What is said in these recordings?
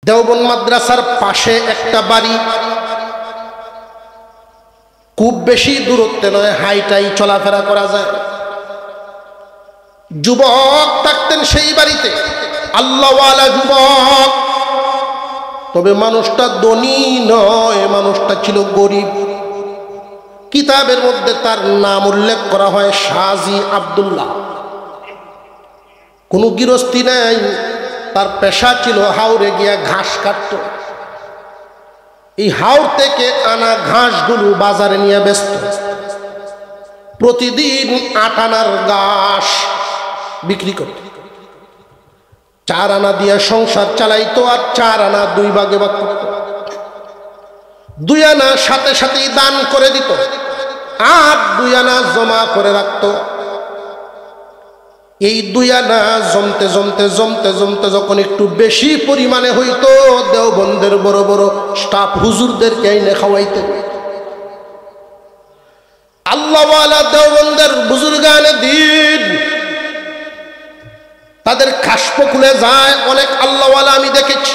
দেওবন্দ মাদ্রাসার পাশে একটা বাড়ি, খুব বেশি দূরত্বে নয়, হাইটাই চলাফেরা করা যায়। যুবক থাকতেন সেই বাড়িতে, আল্লাহওয়ালা যুবক। তবে মানুষটা ধনী নয়, মানুষটা ছিল গরিব। কিতাবের মধ্যে তার নাম উল্লেখ করা হয় শাহজি আব্দুল্লাহ। কোনো গৃহস্থী নাই, তার পেশা ছিল হাওরে গিয়া ঘাস কাটত। এই হাওর থেকে আনা ঘাসগুলো বাজারে নিয়ে ব্যস্ত। প্রতিদিন 8 আনার ঘাস বিক্রি করত। 4 আনা দিয়ে সংসার চালাইতো, আর 4 আনা 2 ভাগে ভাগ করত। 2 আনা সাথে সাথেই দান করে দিত, আর 2 আনা জমা করে রাখত। এই 2 আনা জমতে জমতে জমতে জমতে যখন একটু বেশি পরিমাণে হইতো, দেওবন্দের বড় বড় স্টাফ হুজুরদেরকে এনে খাওয়াইতেন। আল্লাহওয়ালা দেওবন্দের বুজুর্গানে দিন তাদের কাশপ খুলে যায়। অনেক আল্লাহওয়ালা আমি দেখেছি,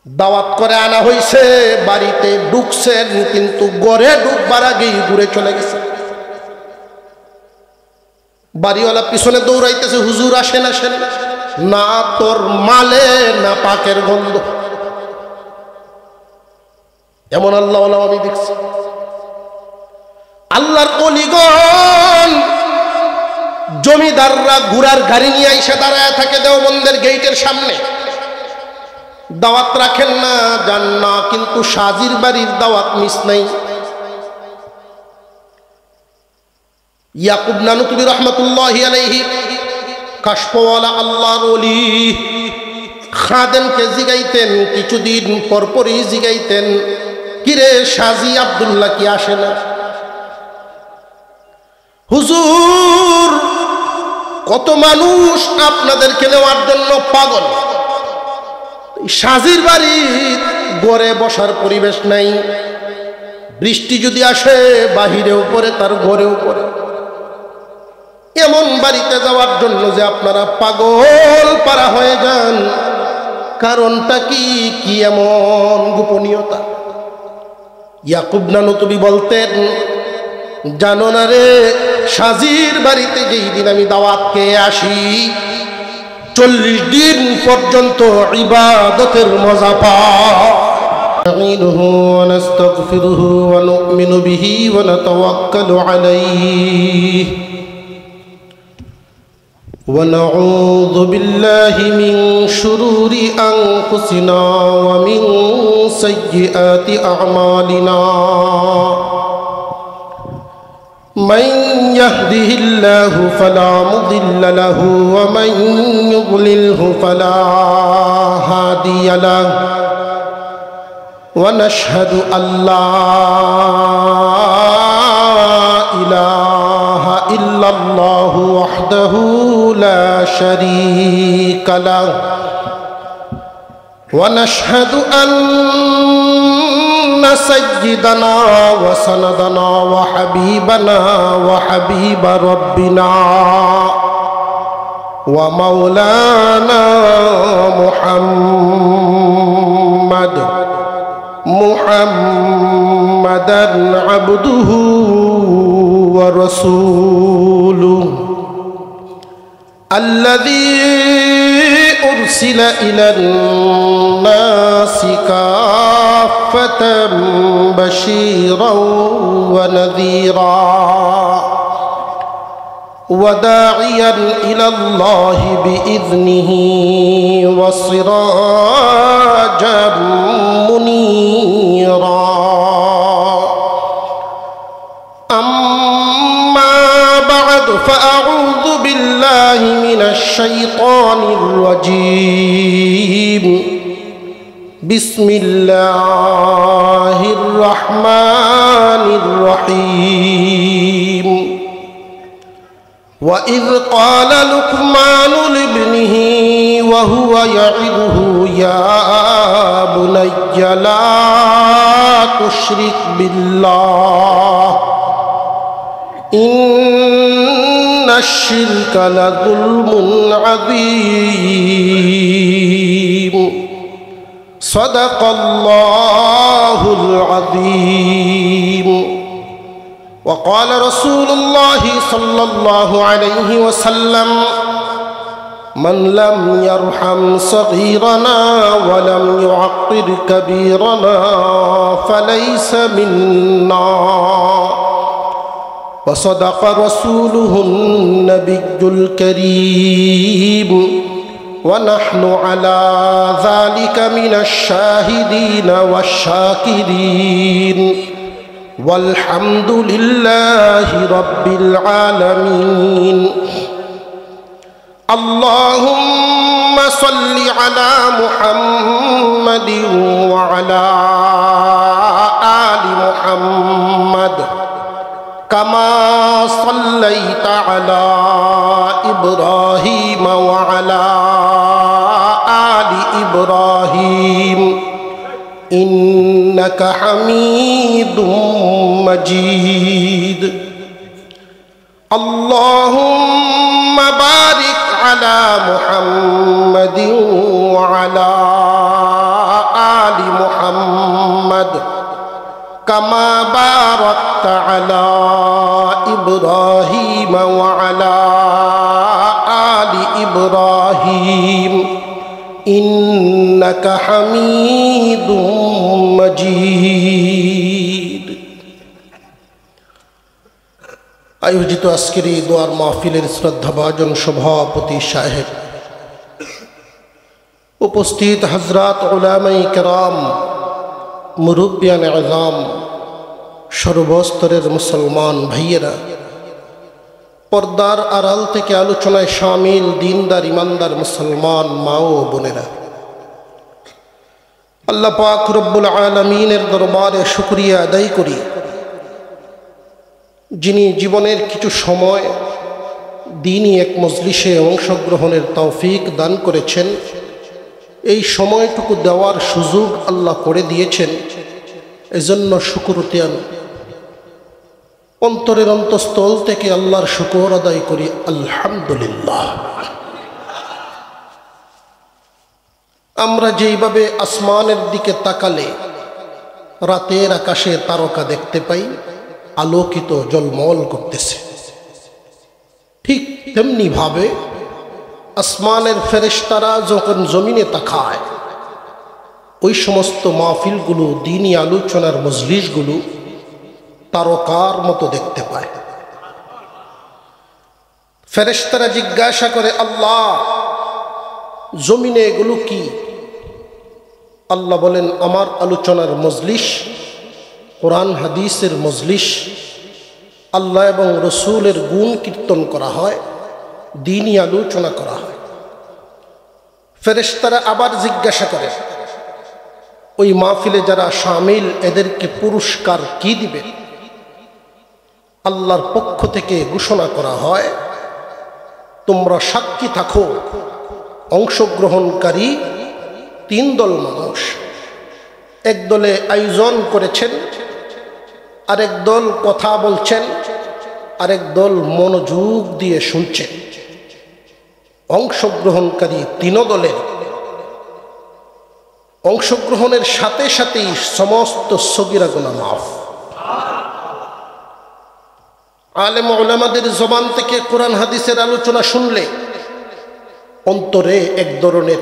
দাওয়াত করে আনা হয়েছে, বাড়িতে ঢুকছেন, কিন্তু ঘরে ঢুকবার আগেই ঘুরে চলে গেছে। বাড়িওয়ালা পিছনে দৌড়াইতেছে, হুজুর আসেন আসেন। না তোর মালে না পাকের গন্ধ। এমন আল্লাহওয়ালা আমি দেখছি। আল্লাহর ওলিগণ জমিদাররা ঘোড়ার গাড়ি নিয়ে এসে দাঁড়ায় থাকে দেওবন্দের গেটের সামনে। দাওয়াত রাখেন না, যান না, কিন্তু শাহজির বাড়ির দাওয়াত মিস নাই। ইয়াকুব নানুতুবি রহমতুল্লাহি আলাইহি, কাশফওয়ালা আল্লাহর ওলি, খাদেমকে জিগাইতেন, কিছুদিন পরপরই জিগাইতেন, কিরে শাহজি আব্দুল্লাহ কি আসে না? হুজুর, কত মানুষ আপনাদেরকে নেওয়ার জন্য পাগল। শাহজির বাড়ির ঘরে বসার পরিবেশ নাই। বৃষ্টি যদি আসে বাহিরেও পড়ে, তার ঘরেও পড়ে। এমন বাড়িতে যাওয়ার জন্য যে আপনারা পাগল পারা হয়ে যান, কারণটা কি? কি এমন গোপনীয়তা? ইয়াকুব নানুতুবি বলতেন, জানো না রে, শাহজির বাড়িতে যেই দিন আমি দাওয়াত খেয়ে আসি, 40 দিন পর্যন্ত ইবাদতের মজা পাই। নাস্তাঈনুহু ওয়া নাস্তাগফিরুহু ওয়া নু'মিনু বিহি ওয়া নাতাওয়াক্কালু আলাইহি ওয়া নাউযু বিল্লাহি মিন শুরুরি আনফুসিনা ওয়া মিন সাইয়্যিআতি আ'মালিনা। من يهده الله فلا مضل له ومن يضلله فلا هادي له ونشهد أن لا إله إلا الله وحده لا شريك له ونشهد أن سيدنا وسندنا وحبيبنا وحبيب ربنا ومولانا محمدا عبده ورسوله الذي أرسل إلى الناس كافة بشيرا ونذيرا وداعيا إلى الله بإذنه وسراجا منيرا. أما بعد فأعوذ بالله من الشيطان الرجيم. بسم الله الرحمن الرحيم. وإذ قال لقمان لابنه وهو يعظه يا بني لا تشرك بالله إن الشرك لظلم عظيم صدق الله العظيم وقال رسول الله صلى الله عليه وسلم من لم يرحم صغيرنا ولم يعقر كبيرنا فليس منا وصدق رسوله النبي الكريم ونحن على ذلك من الشاهدين والشاكرين والحمد لله رب العالمين اللهم صل على محمد وعلى آل محمد كما صليت على إبراهيم وعلى آل إبراهيم إنك حميد مجيد اللهم بارك على محمد وعلى آل محمد كما باركت على إبراهيم وعلى آل إبراهيم إنك حميد مجيد আয়োজিত আজকের এই দোয়ার মাহফিলের শ্রদ্ধাভাজন সভাপতি সাহেব, উপস্থিত হযরত উলামায়ে কেরাম, মুরব্বিয়ান আযম, সর্বস্তরের মুসলমান ভাইয়েরা, পর্দার আড়াল থেকে আলোচনায় শামিল দিনদার ইমানদার মুসলমান মা ও বোনেরা, আল্লাহ পাক রব্বুল আলামিনের দরবারে শুকরিয়া আদায় করি, যিনি জীবনের কিছু সময় দ্বীনি এক মজলিসে অংশগ্রহণের তৌফিক দান করেছেন। এই সময়টুকু দেওয়ার সুযোগ আল্লাহ করে দিয়েছেন, এজন্য শুকরিয়া অন্তরের অন্তঃস্থল থেকে আল্লাহর শুকর আদায় করি, আলহামদুলিল্লাহ। আমরা যেইভাবে আসমানের দিকে তাকালে রাতের আকাশে তারকা দেখতে পাই, আলোকিত জলমল করতেছে, ঠিক তেমনি ভাবে আসমানের ফেরেশতারা যখন জমিনে তাকায়, ওই সমস্ত মাহফিলগুলো, দ্বীনি আলোচনার মজলিসগুলো তারকার মতো দেখতে পায়। ফেরেশতারা জিজ্ঞাসা করে, আল্লাহ জমিনে এগুলো কি? আল্লাহ বলেন, আমার আলোচনার মজলিস, কোরআন হাদিসের মজলিস, আল্লাহ এবং রসুলের গুণ কীর্তন করা হয়, দ্বীনি আলোচনা করা হয়। ফেরেশতারা আবার জিজ্ঞাসা করে, ওই মাহফিলে যারা শামিল এদেরকে পুরস্কার কি দিবে? আল্লাহর পক্ষ থেকে ঘোষণা করা হয়, তোমরা সাক্ষী থাকো, অংশগ্রহণকারী তিন দল মানুষ, এক দলে আয়োজন করেছেন, আরেক দল কথা বলছেন, আরেক দল মনোযোগ দিয়ে শুনছেন। অংশগ্রহণকারী তিন দলের অংশগ্রহণের সাথে সাথেই সমস্ত সগীরা গুনাহ মাফ। আলেম উলামাদের জবান থেকে কোরআন হাদিসের আলোচনা শুনলে অন্তরে এক ধরনের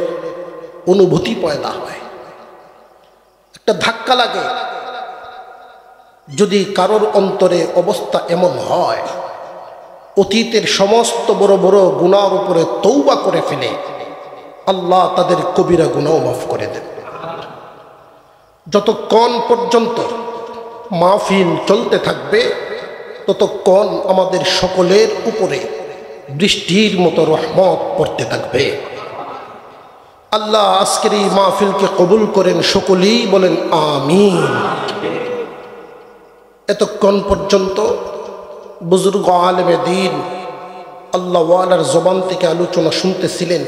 অনুভূতি পয়দা হয়, একটা ধাক্কা লাগে। যদি কারোর অন্তরে অবস্থা এমন হয়, অতীতের সমস্ত বড় বড় গুনার উপরে তওবা করে ফেলে, আল্লাহ তাদের কবিরা গুনাহ মাফ করে দেন। যতক্ষণ পর্যন্ত মাহফিল চলতে থাকবে, ততক্ষণ আমাদের সকলের উপরে বৃষ্টির মতো রহমত পড়তে থাকবে। আল্লাহ আজকের এই মাহফিলকে কবুল করেন, সকলেই বলেন আমিন। এতক্ষণ পর্যন্ত বুজুর্গ আলেমে দ্বীন আল্লাহ ওয়ালার জবান থেকে আলোচনা শুনতেছিলেন।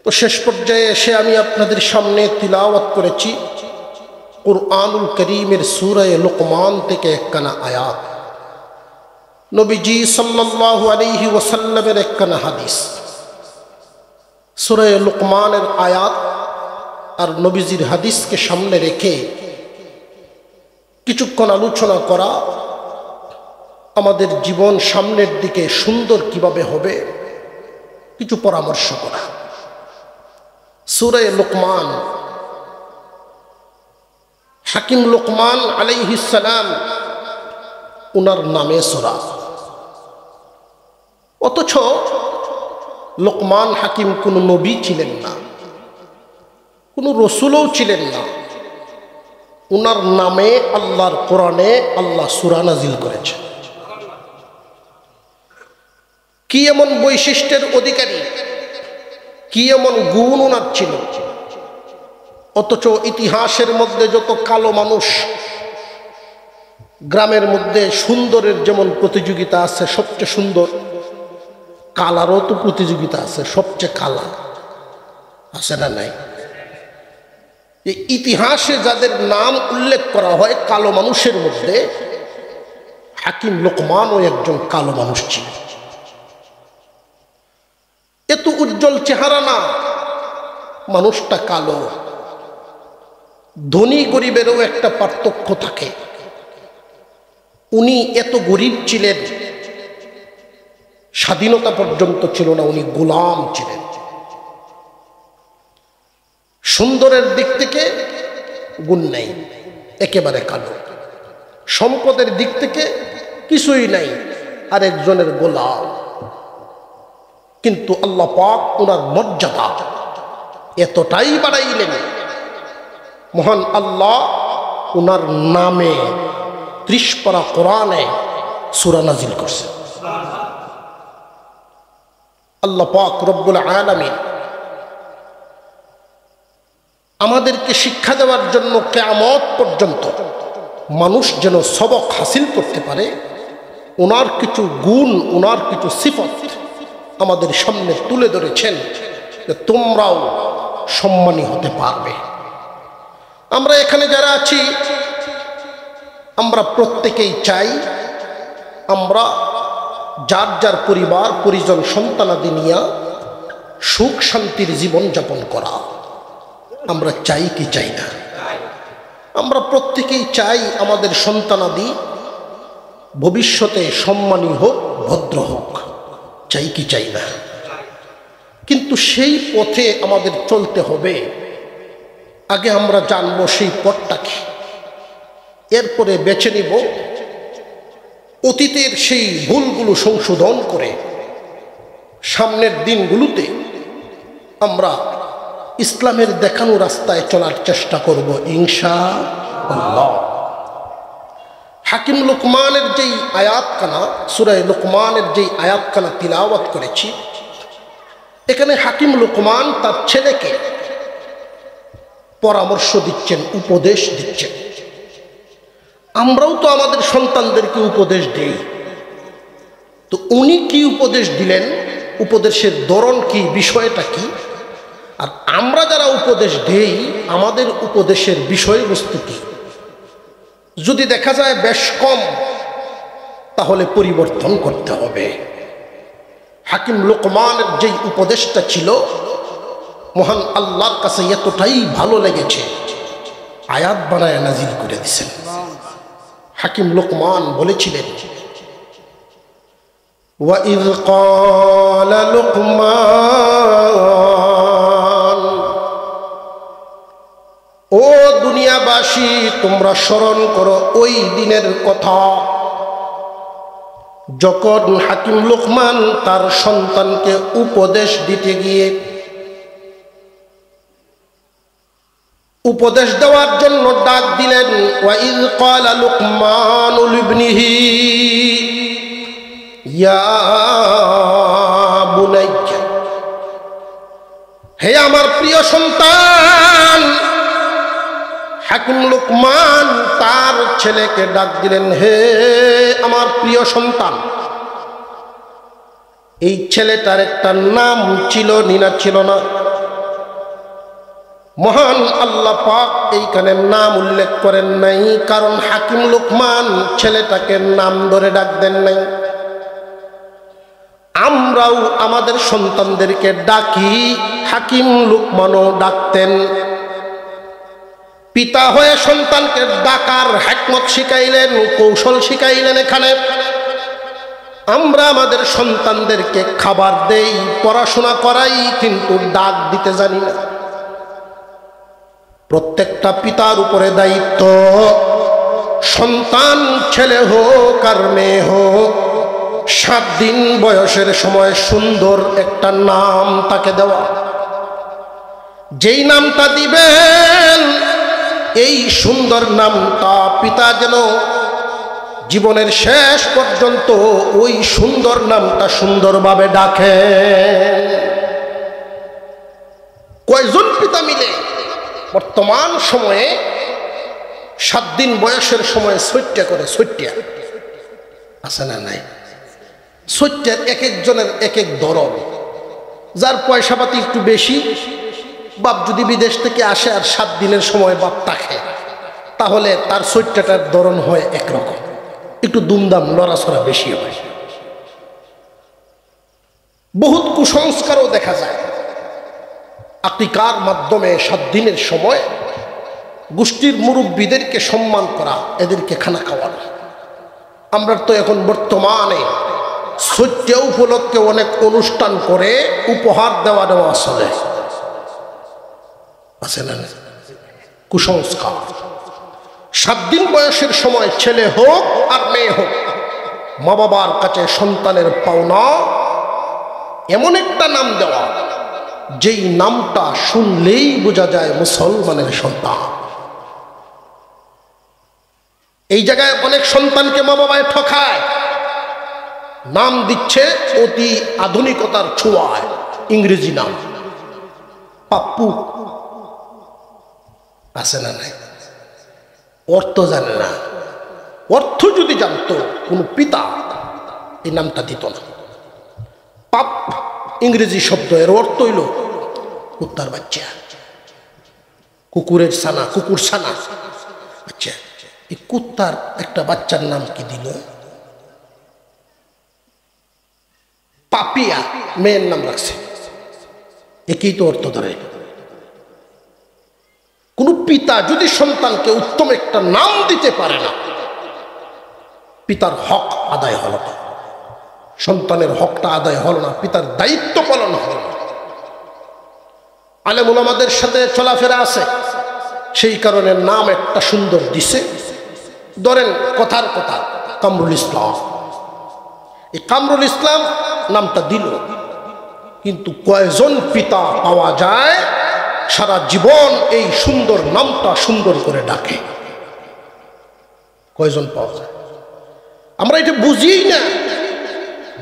তো শেষ পর্যায়ে এসে আমি আপনাদের সামনে তিলাওয়াত করেছি কুরআনুল করিমের সূরা লুকমান থেকে একখানা আয়াত। নবীজি সাল্লাল্লাহু আলাইহি ওয়াসাল্লামের একখানা হাদিস, সূরা লুকমানের আয়াত আর নবীজির হাদিসকে সামনে রেখে কিছুক্ষণ আলোচনা করা, আমাদের জীবন সামনের দিকে সুন্দর কিভাবে হবে কিছু পরামর্শ করা। সূরা লুকমান, হাকিম লুকমান আলাইহিস সালাম ওনার নামে সূরা, অথচ লুকমান হাকিম কোনো নবী ছিলেন না, কোনো রসুলও ছিলেন না। ওনার নামে আল্লাহর কোরআনে আল্লাহ সূরা নাজিল করেছে। কি এমন বৈশিষ্ট্যের অধিকারী, কি এমন গুণ ওনার ছিল, অথচ ইতিহাসের মধ্যে যত কালো মানুষ, গ্রামের মধ্যে সুন্দরের যেমন প্রতিযোগিতা আছে সবচেয়ে সুন্দর, কালারও তো প্রতিযোগিতা আছে সবচেয়ে কালা, আছে না নাই? এই ইতিহাসে যাদের নাম উল্লেখ করা হয় কালো মানুষের মধ্যে, হাকিম লুকমানও একজন কালো মানুষ ছিল। এত উজ্জ্বল চেহারা না, মানুষটা কালো। ধনী গরিবেরও একটা পার্থক্য থাকে। উনি এত গরিব ছিলেন, স্বাধীনতা পর্যন্ত ছিল না, উনি গোলাম ছিলেন। সুন্দরের দিক থেকে গুণ নাই, একেবারে কালো। সম্পদের দিক থেকে কিছুই নাই, আরেকজনের গোলাম। কিন্তু আল্লাহ পাক ওনার মর্যাদা এতটাই বাড়াইলেন, মহান আল্লাহ ওনার নামে 30 পারা কোরআনে সূরা নাজিল করছে। আল্লাহ পাক রব্বুল আলামিন আমাদেরকে শিক্ষা দেওয়ার জন্য কিয়ামত পর্যন্ত মানুষ যেন সবক হাসিল করতে পারে, ওনার কিছু গুণ, ওনার কিছু সিফত আমাদের সামনে তুলে ধরেছেন, যে তোমরাও সম্মানী হতে পারবে। আমরা এখানে যারা আছি, আমরা প্রত্যেকেই চাই আমরা যার যার পরিবার পরিজন সন্তানাদি নিয়ে সুখ শান্তির জীবন যাপন করা। আমরা চাই কি চাই না? আমরা প্রত্যেকেই চাই আমাদের সন্তানাদি ভবিষ্যতে সম্মানী হোক, ভদ্র হোক, চাই কি চাই না? কিন্তু সেই পথে আমাদের চলতে হবে। আগে আমরা জানবো সেই পথটা কি, এরপরে বেছে নিব অতীতের সেই ভুলগুলো সংশোধন করে সামনের দিনগুলোতে আমরা ইসলামের দেখানো রাস্তায় চলার চেষ্টা করব ইনশাআল্লাহ। হাকিম লুকমানের যেই আয়াতখানা, সূরা লুকমানের যেই আয়াতখানা তিলাওয়াত করেছি, এখানে হাকিম লুকমান তার ছেলেকে পরামর্শ দিচ্ছেন, উপদেশ দিচ্ছেন। আমরাও তো আমাদের সন্তানদেরকে উপদেশ দিই, তো উনি কি উপদেশ দিলেন, উপদেশের ধরন কি, বিষয়টা কি, আর আমরা যারা উপদেশ দেই আমাদের উপদেশের বিষয়বস্তু কি। যদি দেখা যায় বেশ কম, তাহলে পরিবর্তন করতে হবে। হাকিম লুকমানের যেই উপদেশটা ছিল, মহান আল্লাহর কাছে এতটাই ভালো লেগেছে, আয়াত বানায় নাজিল করে দিয়েছেন। হাকিম লুকমান বলেছিলেন, ওয়াইয ক্বালা লুকমান, ও দুনিয়াবাসী তোমরা স্মরণ করো ওই দিনের কথা যখন হাকিম লুকমান তার সন্তানকে উপদেশ দিতে গিয়ে, উপদেশ দেওয়ার জন্য ডাক দিলেন। ওয়াইয ক্বালা লুকমানু লিবনিহি ইয়া বুনাইয়া, হে আমার প্রিয় সন্তান। হাকিম লুকমান তার ছেলেকে ডাক দিলেন, হে আমার প্রিয় সন্তান। এই ছেলেটার একটা নাম ছিল, নিনা ছিল না? মহান আল্লাহ পাক এইখানে নাম উল্লেখ করেন নাই, কারণ হাকিম লুকমান ছেলেটাকে নাম ধরে ডাক দেন নাই। আমরাও আমাদের সন্তানদেরকে ডাকি, হাকিম লুকমানও ডাকতেন। পিতা হয়ে সন্তানকে ডাকার হিকমত শিখাইলেন, কৌশল শিখাইলেন। এখানে আমরা আমাদের সন্তানদেরকে খাবার দেই, পড়াশোনা করাই, কিন্তু ডাক দিতে জানি না। প্রত্যেকটা পিতার উপরে দায়িত্ব, সন্তান ছেলে হোক আর মেয়ে হোক, 7 দিন বয়সের সময় সুন্দর একটা নাম তাকে দেওয়া। যেই নামটা দিবেন, এই সুন্দর নামটা পিতা যেন জীবনের শেষ পর্যন্ত ওই সুন্দর নামটা সুন্দরভাবে ডাকেন। কয়জন পিতা মিলে বর্তমান সময়ে 7 দিন বয়সের সময় ছয়টা করে, ছয়টা আছে না নাই? ছয়টার এক একজনের এক এক ধরন। যার পয়সাপাতি একটু বেশি, বাপ যদি বিদেশ থেকে আসে আর 7 দিনের সময় বাপ থাকে, তাহলে তার ছয়টাটার ধরন হয় একরকম, একটু দুমদাম লড়াছড়া বেশি হয়। বহুত কুসংস্কারও দেখা যায়। আকিকার মাধ্যমে 7 দিনের সময় গোষ্ঠীর মুরব্বীদেরকে সম্মান করা, এদেরকে খানা খাওয়ানো। আমরা তো এখন বর্তমানে 6টা উপলক্ষে অনেক অনুষ্ঠান করে উপহার দেওয়া চলে, আছে না? কুসংস্কার। 7 দিন বয়সের সময় ছেলে হোক আর মেয়ে হোক, মা বাবার কাছে সন্তানের পাওনা এমন একটা নাম দেওয়া, যেই নামটা শুনলেই বোঝা যায় মুসলমানের সন্তান। এই জায়গায় অনেক সন্তানকে মা বাবায় ঠকায়, নাম দিচ্ছে অতি আধুনিকতার ছোঁয়ায়, ইংরেজি নাম, পাপ্পু, আছে না নাই? অর্থ জানে না। অর্থ যদি জানতো কোনো পিতা এই নামটা দিত না। পাপ ইংরেজি শব্দ, এর অর্থ হইল কুত্তার বাচ্চা, কুকুরের ছানা, কুকুর ছানা। আচ্ছা, এই কুত্তার একটা বাচ্চার নাম কি দিল? পাপিয়া, মেয়ের নাম রাখছে। একই তো অর্থ ধরে। কোন পিতা যদি সন্তানকে উত্তম একটা নাম দিতে পারে না, পিতার হক আদায় হলো না, সন্তানের হকটা আদায় হলো না, পিতার দায়িত্ব পালন হলো না। আলেম ওলামাদের সাথে চলাফেরা আছে, সেই কারণে নাম একটা সুন্দর দিছে। ধরেন কথার কথা কামরুল ইসলাম, এই কামরুল ইসলাম নামটা দিল, কিন্তু কয়জন পিতা পাওয়া যায় সারা জীবন এই সুন্দর নামটা সুন্দর করে ডাকে? কয়জন পাওয়া যায়? আমরা এটা বুঝি না।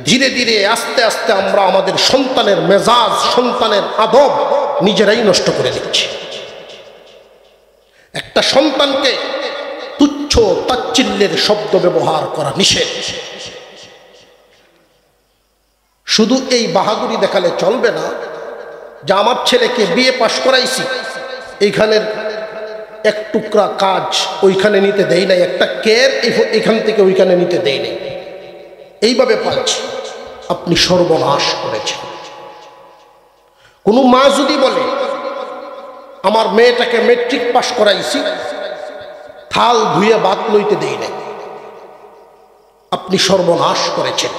ধীরে ধীরে আস্তে আস্তে আমরা আমাদের সন্তানের মেজাজ, সন্তানের আদব নিজেরাই নষ্ট করে দিচ্ছি। একটা সন্তানকে তুচ্ছ তাচ্ছিল্যের শব্দ ব্যবহার করা নিষেধ। শুধু এই বাহাদুরি দেখালে চলবে না যে আমার ছেলেকে বিয়ে পাশ করাইছি, এইখানের এক টুকরা কাজ ওইখানে নিতে দেই নাই, একটা কের এখান থেকে ওইখানে নিতে দেই নাই, এইভাবে পাচ্ছি। আপনি সর্বনাশ করেছেন। কোনো মা যদি বলে আমার মেয়েটাকে মেট্রিক পাশ করাইছি, থাল ধুয়ে ভাত লইতে দেই নাই, আপনি সর্বনাশ করেছেন।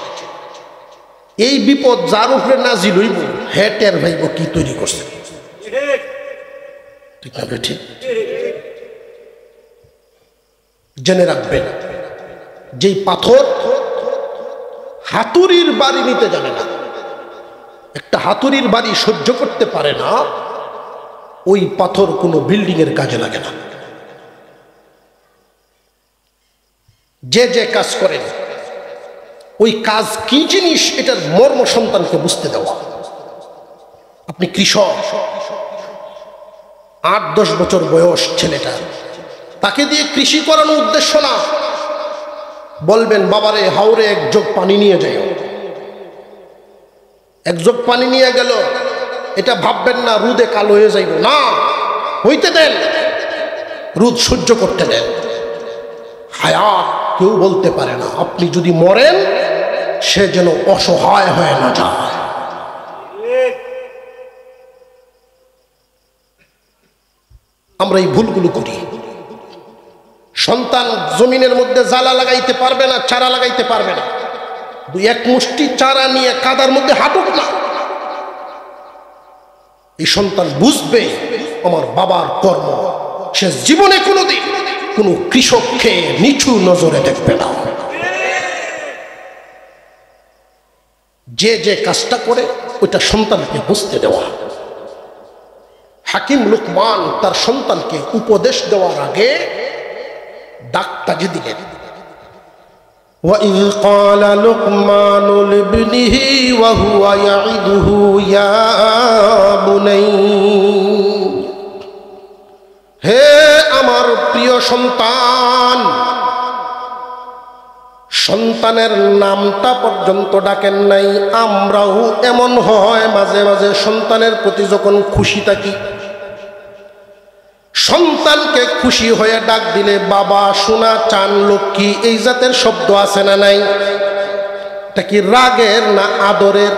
এই বিপদ যার উপরে নাজিল হইব, হে টের ভাইব কি তৈরি করছে। ঠিক না? ঠিক। জেনে রাখবেন, যেই পাথর হাতুড়ির বাড়ি নিতে জানে না, একটা হাতুড়ির বাড়ি সহ্য করতে পারে না, ওই পাথর কোনো বিল্ডিং এর কাজে লাগে না। যে যে কাজ করেন, ওই কাজ কি জিনিস এটার মর্ম সন্তানকে বুঝতে দেওয়া। আপনি কৃষক, 8-10 বছর বয়স ছেলেটা, তাকে দিয়ে কৃষি করানোর উদ্দেশ্য না। বলবেন বাবারে হাওরে 1 জগ পানি নিয়ে যাও, 1 জগ পানি নিয়ে গেল, এটা ভাববেন না রোদে কালো হয়ে যাইব, না, হইতে দেন, রোদ সহ্য করতে দেন। হায়াত কেউ বলতে পারে না। আপনি যদি মরেন, সে যেন অসহায় হয়ে না যায়। আমরা এই ভুলগুলো করি। সন্তান জমিনের মধ্যে জ্বালা লাগাইতে পারবে না, চারা লাগাইতে পারবে না, দুই এক মুষ্টি চারা নিয়ে কাদার মধ্যে হাঁটুক না, এই সন্তান বুঝবে আমার বাবার কর্ম। সে জীবনে কোনোদিন কোনো কৃষককে নিচু নজরে দেখবে না। যে যে কাজটা করে ওইটা সন্তানকে বুঝতে দেওয়া। হাকিম লুকমান তার সন্তানকে উপদেশ দেওয়ার আগে ডাকতাজি দিলেন। وَإِذْ قَالَ لُقْمَانُ لِابْنِهِ وَهُوَ يَعِظُهُ يَا بُنَيَّ হে আমার প্রিয় সন্তান, সন্তানের নামটা পর্যন্ত ডাকেন নাই। আমরাও এমন হয় মাঝে মাঝে সন্তানের প্রতি যখন খুশি থাকি, সন্তানকে খুশি হয়ে ডাক দিলে বাবা, সোনা, চান, লক্ষ্মী এই জাতের শব্দ আছে না নাই? এটা কি রাগের না আদরের?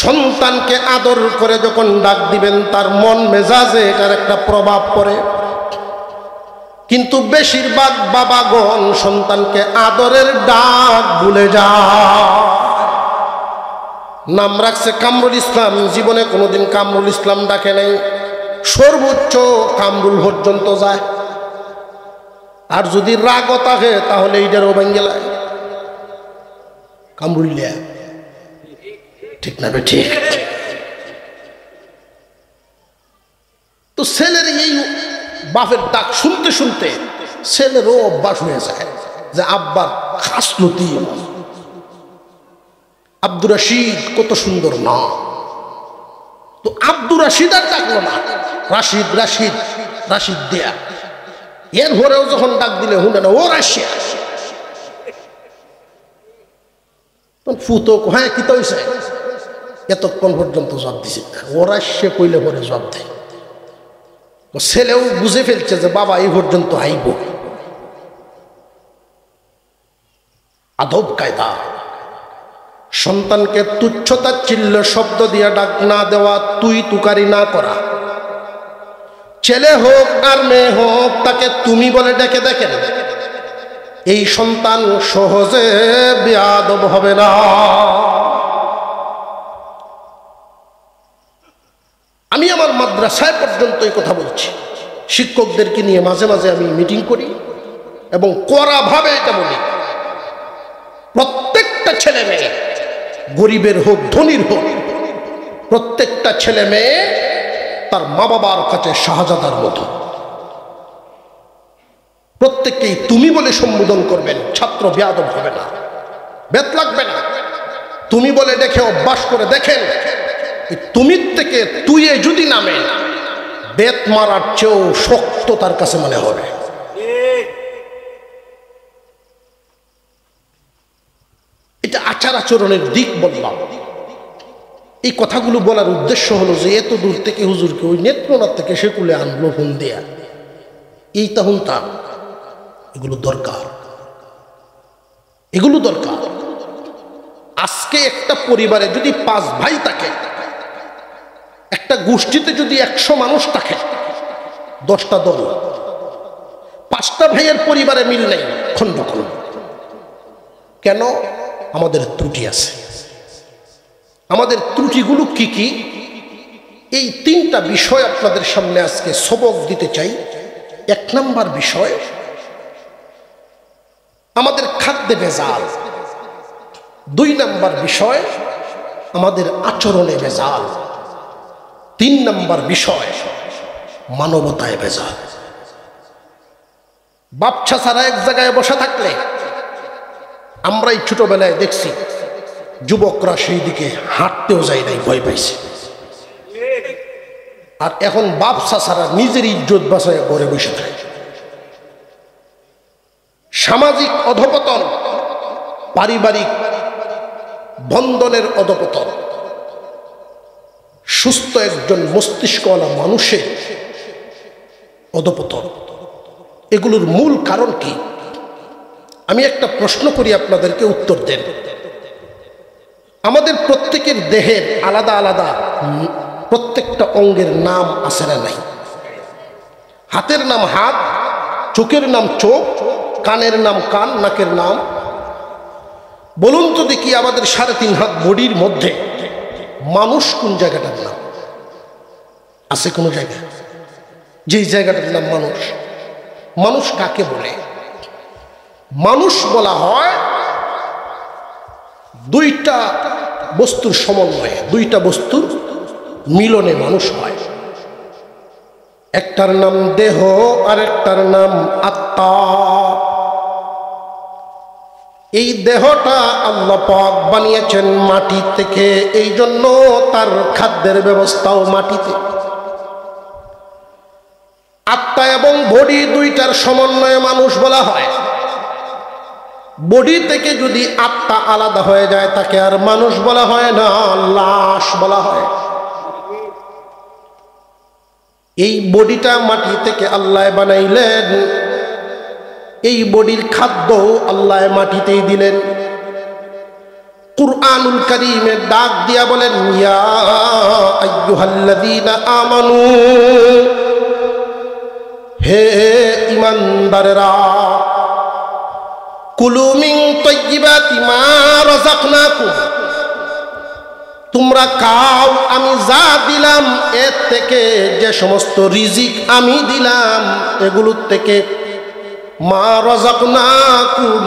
সন্তানকে আদর করে যখন ডাক দিবেন তার মন মেজাজে এটার একটা প্রভাব পড়ে। কিন্তু বেশিরভাগ বাবাগণ সন্তানকে আদরের ডাক ভুলে যায়। নাম রাখছে কামরুল ইসলাম, জীবনে কোনোদিন কামরুল ইসলাম ডাকে নাই, সর্বোচ্চ কামরুল পর্যন্ত যায়। আর যদি রাগও থাকে তাহলে এইটারও বাঙ্গেলায় কামরুলিয়া, ঠিক না? ঠিক। তো ছেলের এই বাপের ডাক শুনতে শুনতে ছেলেরও অভ্যাস হয়ে যায় যে আব্বার খাসলতি। আব্দুর রশিদ কত সুন্দর না, তো আব্দুর রশিদ আর ডাকলো না, রাশিদ রাশিদ রাশিদ দেয়া। এর পরেও যখন ডাক দিলে হুন্ডা না, ও রাশিয়া। ফুতো হ্যাঁ কি তো হয়েছে, এতক্ষণ পর্যন্ত জবাব দিছে না, ও রাশিয়া কইলে পরে জবাব দেয়। ছেলেও বুঝে ফেলছে যে বাবা এই পর্যন্ত আইব। আদব কায়দা। সন্তানকে তুচ্ছতাচ্ছিল্য শব্দ দিয়ে ডাক না দেওয়া, তুই তুকারি না করা। ছেলে হোক আর মেয়ে হোক তাকে তুমি বলে ডেকে দেখেন, এই সন্তান সহজে বেয়াদব হবে না। আমি আমার মাদ্রাসায় পর্যন্ত এই কথা বলছি, শিক্ষকদেরকে নিয়ে মাঝে মাঝে আমি মিটিং করি এবং কড়াভাবে এটা বলি, প্রত্যেকটা ছেলে মেয়ে, গরিবের হোক ধনীর হোক, প্রত্যেকটা ছেলে মেয়ে তার মা বাবার কাছে শাহজাদার মতো। প্রত্যেককেই তুমি বলে সম্বোধন করবেন, ছাত্র বেয়াদব হবে না, বেত লাগবে না। তুমি বলে দেখে অভ্যাস করে দেখেন, তুমির থেকে তুইয়ে যদি নামে, বেত মারার চেয়েও শক্ত তার কাছে মনে হবে। এটা আচার আচরণের দিক বললাম। এই কথাগুলো বলার উদ্দেশ্য হলো যে এত দূর থেকে হুজুরকে ওই নেত্রনাথ থেকে সেকুলে আনলো ফোন দেয়া, এই তখন তা, এগুলো দরকার, এগুলো দরকার। আজকে একটা পরিবারে যদি 5 ভাই থাকে, একটা গোষ্ঠীতে যদি 100 মানুষ থাকে, 10টা দল, 5টা ভাইয়ের পরিবারে মিল নেই, খন্ড খন্ড। কেন? আমাদের ত্রুটি আছে। আমাদের ত্রুটিগুলো কি কি? এই 3টা বিষয় আপনাদের সামনে আজকে সবক দিতে চাই। 1 নাম্বার বিষয়, আমাদের খাদ্যে ভেজাল। 2 নাম্বার বিষয়, আমাদের আচরণে ভেজাল। 3 নাম্বার বিষয়, মানবতায় ভেজাল। বাচ্চা ছাড়া এক জায়গায় বসে থাকলে, আমরাই ছোটবেলায় দেখছি যুবকরা সেই দিকে হাঁটতেও যায় নাই, ভয় পাইছে। আর এখন বাপসা ছাড়া নিজের ইজ্জত বাঁচায় ঘরে বসে থাকে। সামাজিক অধপতন, পারিবারিক বন্ধনের অধপতন, সুস্থ একজন মস্তিষ্কওয়ালা মানুষের অধপতন, এগুলোর মূল কারণ কি? আমি একটা প্রশ্ন করি, আপনাদেরকে উত্তর দেন। আমাদের প্রত্যেকের দেহের আলাদা আলাদা প্রত্যেকটা অঙ্গের নাম আছে না নাই? হাতের নাম হাত, চোখের নাম চোখ, কানের নাম কান, নাকের নাম। বলুন তো দেখি, আমাদের 3.5 হাত বডির মধ্যে মানুষ কোন জায়গাটার নাম আছে? কোন জায়গা যেই জায়গাটার নাম মানুষ? মানুষ কাকে বলে? মানুষ বলা হয় দুইটা বস্তুর সমন্বয়ে, দুইটা বস্তুর মিলনে মানুষ হয়। একটার নাম দেহ আর একটার নাম আত্মা। এই দেহটা আল্লাহ পাক বানিয়েছেন মাটি থেকে, এই জন্য তার খাদ্যের ব্যবস্থাও মাটিতে। আত্মা এবং বডি দুইটার সমন্বয়ে মানুষ বলা হয়। বডি থেকে যদি আত্মা আলাদা হয়ে যায় তাকে আর মানুষ বলা হয় না, লাশ বলা হয়। এই বডিটা মাটি থেকে আল্লাহ বানাইলেন, এই বডির খাদ্য আল্লাহ মাটিতেই দিলেন। কুরআনুল কারীমে ডাক দিয়া বলেন, ইয়া আইয়ুহাল্লাযীনা আমানু, হে ঈমানদারেরা, কুলু মিন তাইয়্যিবাতি মা রাযাকনাকুম, তোমরা খাও আমি যা দিলাম এর থেকে, যে সমস্ত রিজিক আমি দিলাম এগুলোর থেকে। মা রাযাকনাকুম,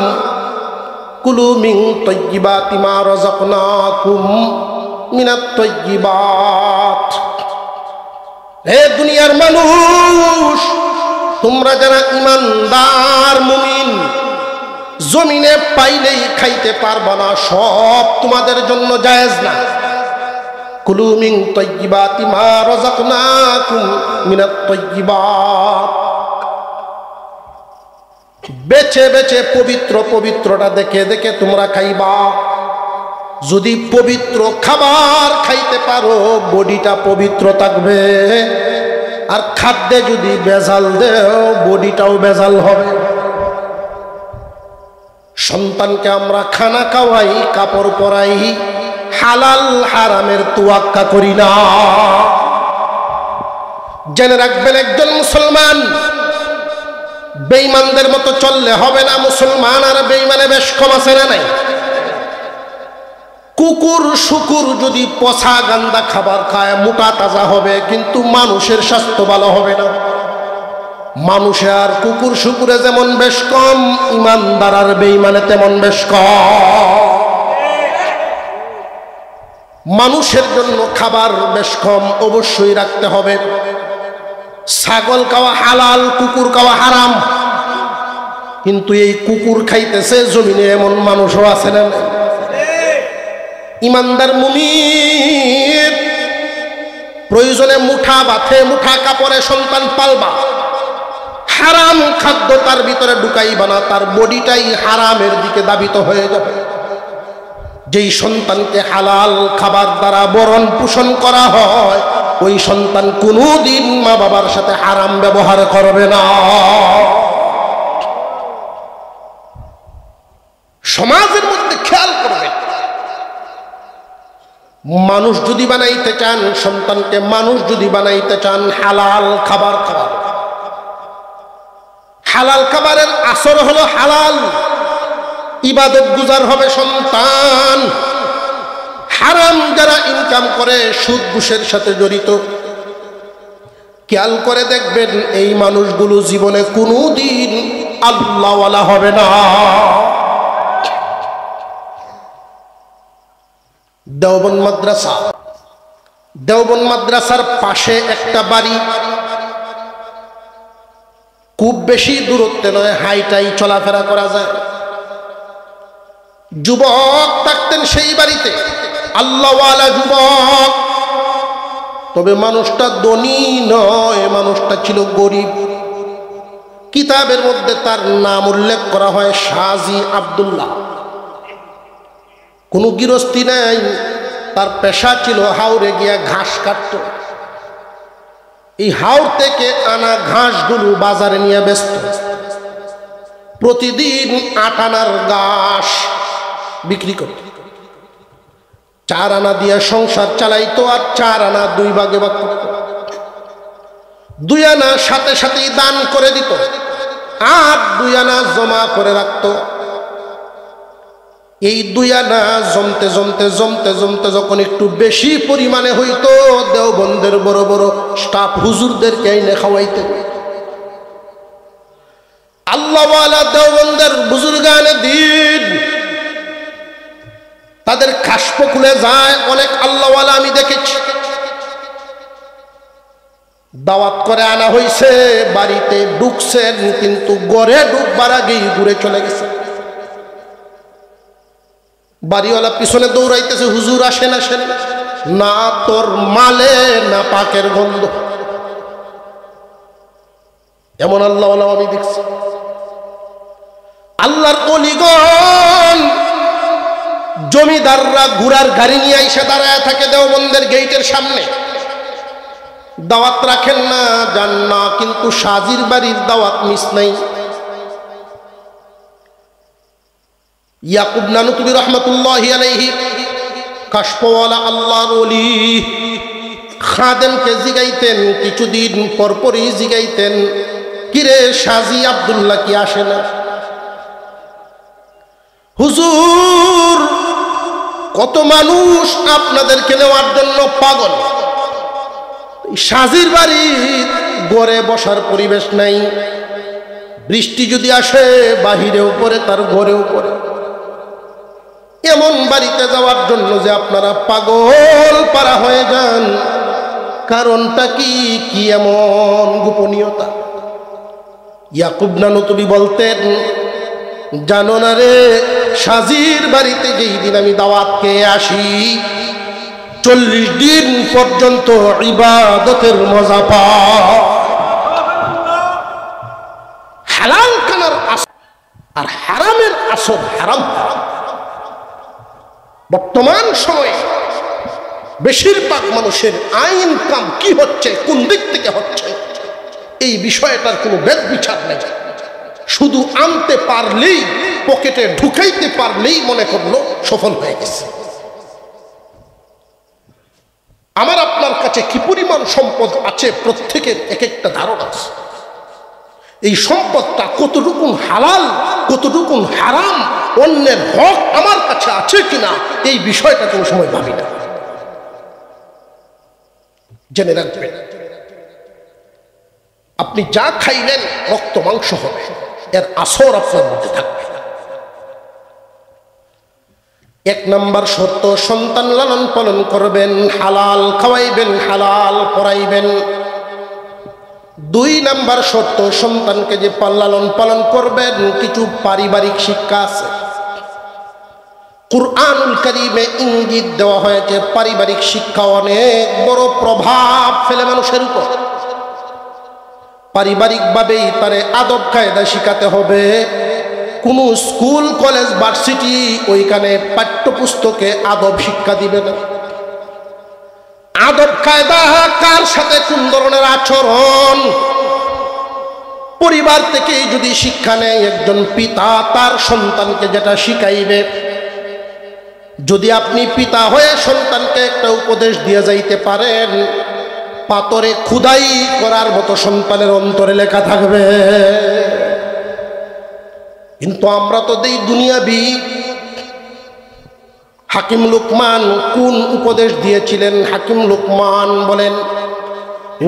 কুলু মিন তাইয়্যিবাতি মা রাযাকনাকুম মিনাত তাইয়্যিবাত। হে দুনিয়ার মানুষ, তোমরা যারা ঈমানদার মুমিন, জমিনে পাইলেই খাইতে পারবা না, সব তোমাদের জন্য জায়েজ না। কুলু মিন তাইয়্যিবাতি মা রাযাকনাকুম মিনাত তাইয়্যিবাত। বেছে বেছে পবিত্র পবিত্রটা দেখে দেখে তোমরা খাইবা। যদি পবিত্র খাবার খাইতে পারো বডিটা পবিত্র থাকবে, আর খাদ্যে যদি ভেজাল দেও বডিটাও ভেজাল হবে। সন্তানকে আমরা খানা খাওয়াই, কাপড় পরাই, হালাল হারামের তোয়াক্কা করি না। জেনে রাখবেন, একজন মুসলমান বেঈমানদের মতো চললে হবে না। মুসলমান আর বেঈমানে বেশ কম আছে না নাই? কুকুর শুকুর যদি পচা গান্দা খাবার খায় মোটা তাজা হবে, কিন্তু মানুষের স্বাস্থ্য ভালো হবে না। মানুষে আর কুকুর শুকুরে যেমন বেশ কম, ঈমানদার আর বেঈমানে তেমন বেশ কম। মানুষের জন্য খাবার বেশ কম অবশ্যই রাখতে হবে। ছাগল খাওয়া হালাল, কুকুর খাওয়া হারাম, কিন্তু এই কুকুর খাইতেছে জমিনে এমন মানুষও আছে না? ঈমানদার মুমিন প্রয়োজনে মুঠা বাথে মুঠা কাপড়ে সন্তান পালবা, হারাম খাদ্য তার ভিতরে ঢুকাইবা না, তার বডিটাই হারামের দিকে দাবিত হয়ে যাবে। যেই সন্তানকে হালাল খাবার দ্বারা বরণ পোষণ করা হয়, ওই সন্তান কোনোদিন মা বাবার সাথে হারাম ব্যবহার করবে না। সমাজের মধ্যে খেয়াল করবেন, মানুষ যদি বানাইতে চান, সন্তানকে মানুষ যদি বানাইতে চান, হালাল খাবার খাওয়ান। হালাল খাবারের আসর হলো হালাল, ইবাদত গুজার হবে সন্তান। হারাম যারা ইনকাম করে, সুদ ঘুষের সাথে জড়িত, খেয়াল করে দেখবেন এই মানুষগুলো জীবনে কোনোদিন আল্লাহওয়ালা হবে না। দেওবন্দ মাদ্রাসা, দেওবন্দ মাদ্রাসার পাশে একটা বাড়ি, খুব বেশি দূরত্বে নয়, হাইটাই চলাফেরা করা যায়। যুবক থাকতেন সেই বাড়িতে, আল্লাহওয়ালা যুবক, তবে মানুষটা ধনী নয়, মানুষটা ছিল গরিব। কিতাবের মধ্যে তার নাম উল্লেখ করা হয় শাহজি আব্দুল্লাহ। কোনো গৃহস্থী নাই, তার পেশা ছিল হাওরে গিয়া ঘাস কাটত। এই হাওর থেকে আনা ঘাসগুলো বাজারে নিয়ে ব্যস্ত। প্রতিদিন 8 আনার ঘাস বিক্রি করত। 4 আনা দিয়ে সংসার চালাইতো, আর 4 আনা 2 ভাগে ভাগ করত। 2 আনা সাথে সাথেই দান করে দিত, আর 2 আনা জমা করে রাখত। এই 2 আনা জমতে জমতে জমতে জমতে যখন একটু বেশি পরিমাণে হইতো, দেওবন্দের বড় বড় স্টাফ হুজুরদেরকে এনে খাওয়াইতে। আল্লাহওয়ালা দেওবন্দের বুজুর্গানে দিন তাদের কাশপ খুলে যায়। অনেক আল্লাহওয়ালা আমি দেখেছি, দাওয়াত করে আনা হইছে, বাড়িতে ঢুকছেন, কিন্তু ঘরে ঢুকবার আগেই ঘুরে চলে গেছে। বাড়িওয়ালা পিছনে দৌড়াইতেছে, হুজুর আসেন আসেন। না তোর মালে না পাকের গন্ধ। এমন আল্লাহওয়ালা আমি দেখছি। আল্লাহর ওলিগণ জমিদাররা ঘোড়ার গাড়ি নিয়ে আইসা দাঁড়ায় থাকে দেওবন্দের গেটের সামনে। দাওয়াত রাখেন না, যান না, কিন্তু সাজির বাড়ির দাওয়াত মিস নাই। ইয়াকুব নানুতুবি রহমতুল্লাহি আলাইহি, কাশফওয়ালা আল্লাহর ওলি, খাদেমকে জিগাইতেন, কিছুদিন পরপরই জিগাইতেন, কিরে সাজি আব্দুল্লাহ কি আসে না? হুজুর, কত মানুষ আপনাদেরকে নেওয়ার জন্য পাগল। সাজির বাড়ি ঘরে বসার পরিবেশ নাই। বৃষ্টি যদি আসে বাহিরেও পড়ে, তার ঘরেও পড়ে। এমন বাড়িতে যাওয়ার জন্য যে আপনারা পাগল পারা হয়ে যান, কারণটা কি? কি এমন গোপনীয়তা? ইয়াকুব নানুতুবি বলতেন, জানো না রে, সাজির বাড়িতে যেই দিন আমি দাওয়াত খেয়ে আসি, 40 দিন পর্যন্ত ইবাদতের মজা পাই। হালাল খানার আসর আর হারামের আসর হারাম। বর্তমান সময়ে বেশিরভাগ মানুষের আইন কাম কি হচ্ছে, কোন দিক থেকে হচ্ছে, এই বিষয়টার কোনো ভেদ বিচার নেই। শুধু আনতে পারলেই, পকেটে ঢুকাইতে পারলেই মনে করলো সফল হয়ে গেছে। আমার আপনার কাছে কি পরিমাণ সম্পদ আছে, প্রত্যেকের এক একটা ধারণা আছে। এই সম্পদটা কতটুকু হালাল, কতটুকু হারাম, অন্যের হক আমার কাছে আছে কিনা, এই বিষয়টা কোনো সময় ভাবি না। জেনে রাখবেন, আপনি যা খাইলেন রক্ত মাংস হবে, এর আসর আপনার মধ্যে থাকবে। 1 নম্বর শর্ত, সন্তান লালন পালন করবেন, হালাল খাওয়াইবেন, হালাল পড়াইবেন। 2 নম্বর শর্ত, সন্তানকে যে লালন পালন করবেন, কিছু পারিবারিক শিক্ষা আছে। কুরআনুল কারীমে ইঙ্গিত দেওয়া হয়েছে পারিবারিক শিক্ষা অনেক বড় প্রভাব ফেলে মানুষের উপর। পারিবারিকভাবেই তারে আদব কায়দা শিখাতে হবে। কোনো স্কুল কলেজ ভার্সিটি ওইখানে পাঠ্যপুস্তকে আদব শিক্ষা দিবে না। আদব কায়দা, কার সাথে কোন ধরনের আচরণ, পরিবার থেকেই যদি শিক্ষা নেয় একজন পিতা তার সন্তানকে যেটা শিখাইবে, যদি আপনি পিতা হয়ে সন্তানকে একটা উপদেশ দিয়ে যাইতে পারেন, পাথরে খুদাই করার মতো সন্তানের অন্তরে লেখা থাকবে। কিন্তু আমরা তো দেই দুনিয়াবি। হাকিম লুকমান কোন উপদেশ দিয়েছিলেন? হাকিম লুকমান বলেন,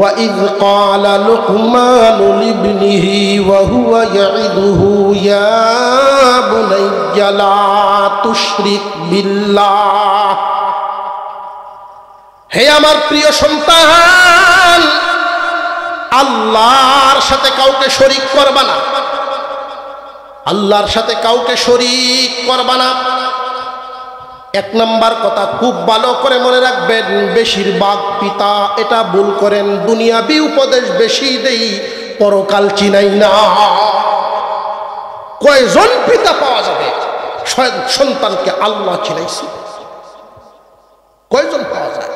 وَإِذْ قَالَ لُقْمَانُ لِابْنِهِ وَهُوَ يَعِظُهُ يَا بُنَيَّ لَا تُشْرِكْ بِاللَّهِ। হে আমার প্রিয় সন্তান, আল্লাহর সাথে কাউকে শরীক করবা না, আল্লাহর সাথে কাউকে শরীক করবা না। 1 নম্বর কথা খুব ভালো করে মনে রাখবেন, বেশিরভাগ পিতা এটা ভুল করেন, দুনিয়াবি উপদেশ বেশি দেই, পরকাল চিনাই না। কয়জন পিতা পাওয়া যাবে সন্তানকে আল্লাহ চিনাইছে? কয়জন পাওয়া যায়?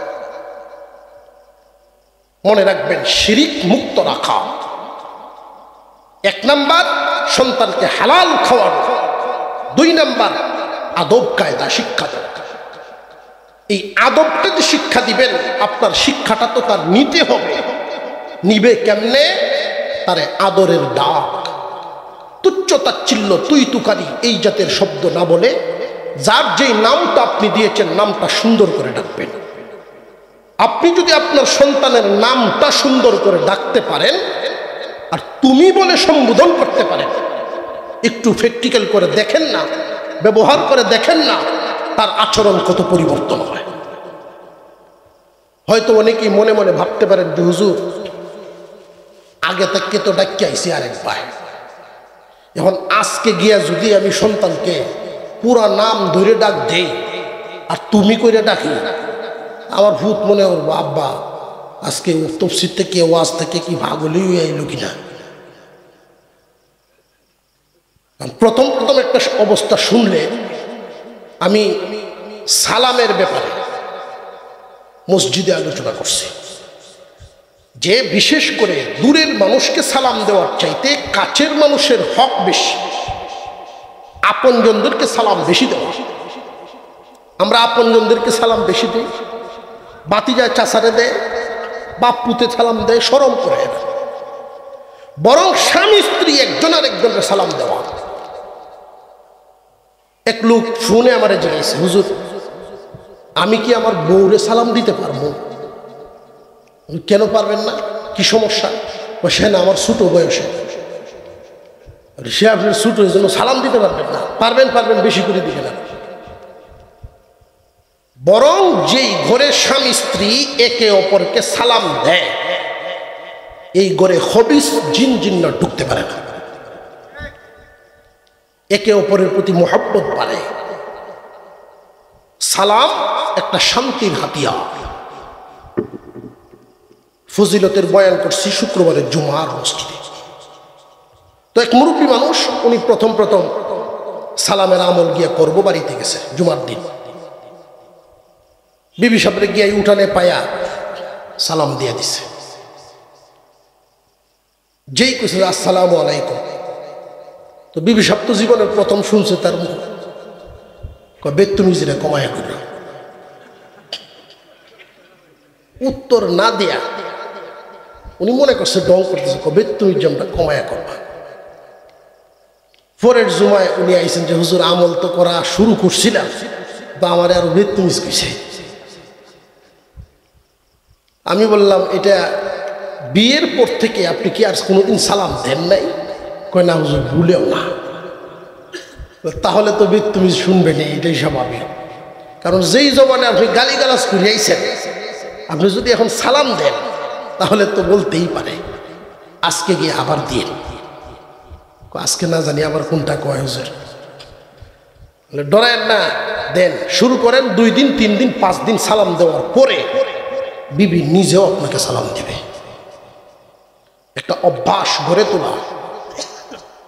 মনে রাখবেন, শিরিক মুক্ত রাখা 1 নম্বর। সন্তানকে হালাল খাওয়ানো, 2 নাম্বার আদব কায়দা শিক্ষা দেওয়া। এই আদবটা যে শিক্ষা দিবেন, আপনার শিক্ষাটা তো তার নিতে হবে। নিবে কেমনে? তারে আদরের ডাক, তুচ্ছ তাচ্ছিল্য, তুই তুকারি এই জাতের শব্দ না বলে যার যেই নামটা আপনি দিয়েছেন নামটা সুন্দর করে ডাকবেন। আপনি যদি আপনার সন্তানের নামটা সুন্দর করে ডাকতে পারেন আর তুমি বলে সম্বোধন করতে পারেন, একটু প্র্যাকটিক্যাল করে দেখেন না, ব্যবহার করে দেখেন না, তার আচরণ কত পরিবর্তন হয়। হয়তো অনেকেই মনে মনে ভাবতে পারেন যে হুজুর আগে থেকে তো ডাকি আইসি আরেকবার, এখন আজকে গিয়া যদি আমি সন্তানকে পুরা নাম ধরে ডাক দেই আর তুমি করে ডাকি, আমার ভূত মনে করবো আব্বা আজকে তফসির থেকে ওয়াজ থেকে কি ভাগ হলেই আইল কিনা। প্রথম একটা অবস্থা শুনলে, আমি সালামের ব্যাপারে মসজিদে আলোচনা করছি যে বিশেষ করে দূরের মানুষকে সালাম দেওয়ার চাইতে কাছের মানুষের হক বেশি, আপনজনদেরকে সালাম বেশি দেওয়া। আমরা আপনজনদেরকে সালাম বেশি দিই, বাতিজায় চাচারে দেয়, বাপুতে সালাম দেয়, শরম করে না। বরং স্বামী স্ত্রী একজন আর একজনের সালাম দেওয়া। এক লোক ফোনে আমারে জিজ্ঞেস, হুজুর আমি কি আমার বউরে সালাম দিতে পারবো? কেন পারবেন না, কি সমস্যা? সে না আমার ছোট বয়সে। সে আপনার ছোট জন্য সালাম দিতে পারবেন না? পারবেন, বেশি করে দিবে না। বরং যেই ঘরে স্বামী স্ত্রী একে অপরকে সালাম দেয়, এই ঘরে খবিস জিন জিন্নাত ঢুকতে পারে না। একে অপরের প্রতি মোহাব্বত বাড়ে। সালাম একটা শান্তির হাতিয়ার। ফজিলতের বয়ান করছি শুক্রবারের জুমার মসজিদে। তো এক মুরব্বী মানুষ, উনি প্রথম সালামের আমল গিয়া করবো, বাড়িতে গেছে জুমার দিন। বিবি সাহেবরে গিয়ে উঠানে পায়া সালাম দিয়ে দিছে। যেই কইছে আসসালামু আলাইকুম, তো বিবি সাহেব তো জীবনের প্রথম শুনছে তার মুখ, বেত্তুমিজিরা কমায়া করল। উত্তর না দেয়া উনি মনে করছে ডং করতেছে, বেত্তুমিজমটা কমায়া করবা। পরের জুমায় উনি আইছেন যে হুজুর আমল তো করা শুরু করছিলাম, বা আমার আরো বেত্তুমিজ কইছে। আমি বললাম এটা বিয়ের পর থেকে আপনি কি আর কোনোদিন সালাম দেন নাই? কয় না হুজুর, ভুলেও না। তাহলে তো তুমি শুনবেন, এটাই স্বাভাবিক। কারণ যেই জবানে আপনি গালিগালাজ করিয়াইছেন, আপনি যদি এখন সালাম দেন তাহলে তো বলতেই পারে আজকে গিয়ে আবার দিন। আজকে না জানি আবার কোনটা কয় হুজুর। ডরায়েন না, দেন, শুরু করেন। 2 দিন 3 দিন 5 দিন সালাম দেওয়ার পরে বিবি নিজেও আপনাকে সালাম দেবে। একটা অভ্যাস গড়ে তোলা,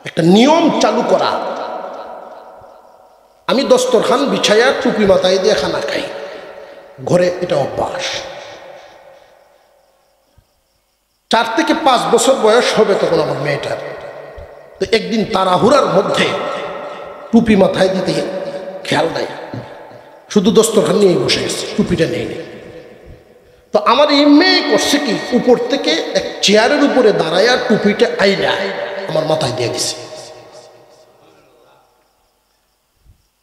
একটা নিয়ম চালু করা। আমি দস্তরখান বিছাইয়া টুপি মাথায় দিয়ে খানা খাই ঘরে, এটা অভ্যাস। 4 থেকে 5 বছর বয়স হবে তখন আমার মেয়েটার। তো একদিন তাড়াহুড়ার মধ্যে টুপি মাথায় দিতে খেয়াল নাই, শুধু দস্তরখান নিয়ে বসে গেছে, টুপিটা নেই। তো আমার এই মেয়ে করছে কি, উপর থেকে এক চেয়ারের উপরে দাঁড়াইয়া টুপিটা আইনা আমার মাথায় দিয়ে দিছে।